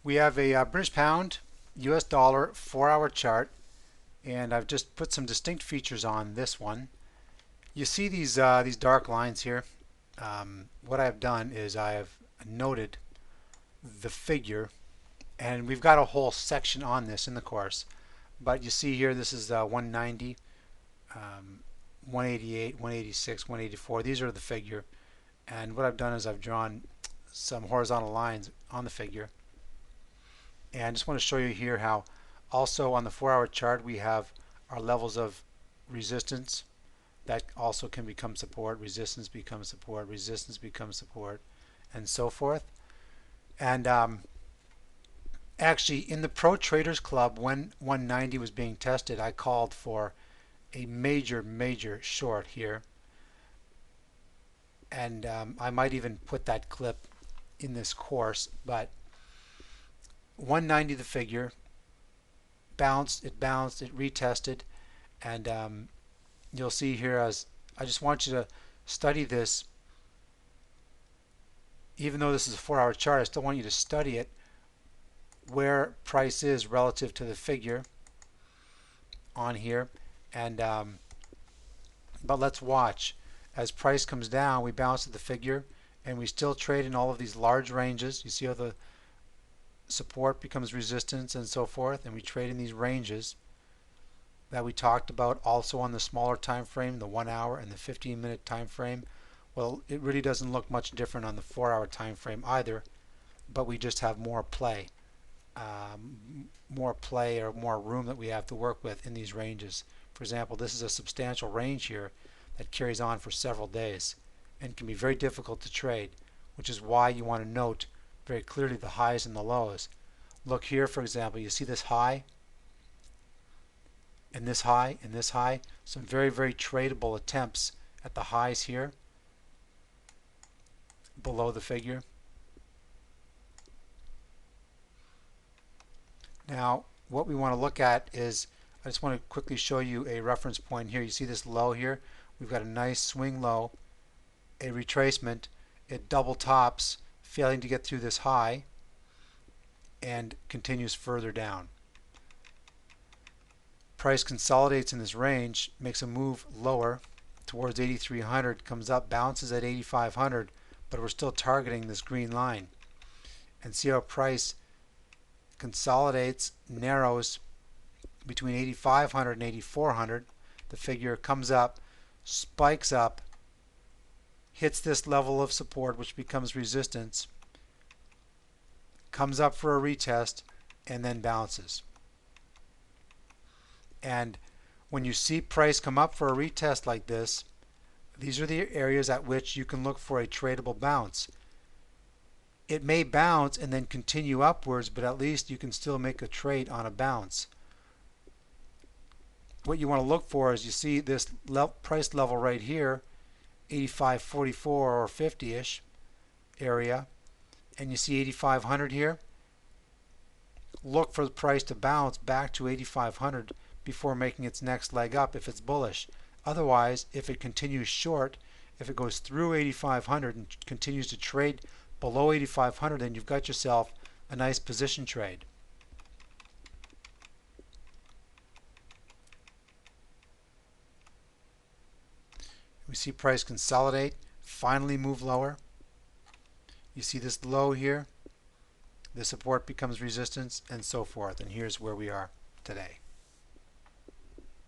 We have a British pound, US dollar 4-hour chart, and I've just put some distinct features on this one. You see these dark lines here. What I've done is I have noted the figure, and we've got a whole section on this in the course. But you see here, this is 190, 188, 186, 184. These are the figure. And what I've done is I've drawn some horizontal lines on the figure. And I just want to show you here how also on the 4-hour chart we have our levels of resistance that also can become support, resistance becomes support, resistance becomes support, and so forth. And actually in the Pro Traders Club, when 190 was being tested, I called for a major short here. And I might even put that clip in this course, but 190 the figure, bounced, it retested, and you'll see here, as I just want you to study this. Even though this is a 4-hour chart, I still want you to study it, where price is relative to the figure on here. And but let's watch. As price comes down, we bounce at the figure, and we still trade in all of these large ranges. You see how the support becomes resistance and so forth, and we trade in these ranges that we talked about also on the smaller time frame, the 1 hour and the 15-minute time frame. Well, it really doesn't look much different on the 4-hour time frame either, but we just have more play or more room that we have to work with in these ranges. For example, this is a substantial range here that carries on for several days and can be very difficult to trade, which is why you want to note very clearly the highs and the lows. Look here, for example, you see this high and this high and this high. Some very tradable attempts at the highs here below the figure. Now what we want to look at is, I just want to quickly show you a reference point here. You see this low here? We've got a nice swing low, a retracement. It double tops, failing to get through this high, and continues further down. Price consolidates in this range, makes a move lower towards 8,300, comes up, bounces at 8,500, but we're still targeting this green line. And see how price consolidates, narrows between 8,500 and 8,400. The figure comes up, spikes up, hits this level of support, which becomes resistance, comes up for a retest, and then bounces. And when you see price come up for a retest like this, these are the areas at which you can look for a tradable bounce. It may bounce and then continue upwards, but at least you can still make a trade on a bounce. What you want to look for is, you see this price level right here, 85.44 or 50-ish area, and you see 8,500 here. Look for the price to bounce back to 8,500 before making its next leg up if it's bullish. Otherwise, if it continues short, if it goes through 8,500 and continues to trade below 8,500, then you've got yourself a nice position trade. We see price consolidate, finally move lower. You see this low here, the support becomes resistance, and so forth. And here's where we are today.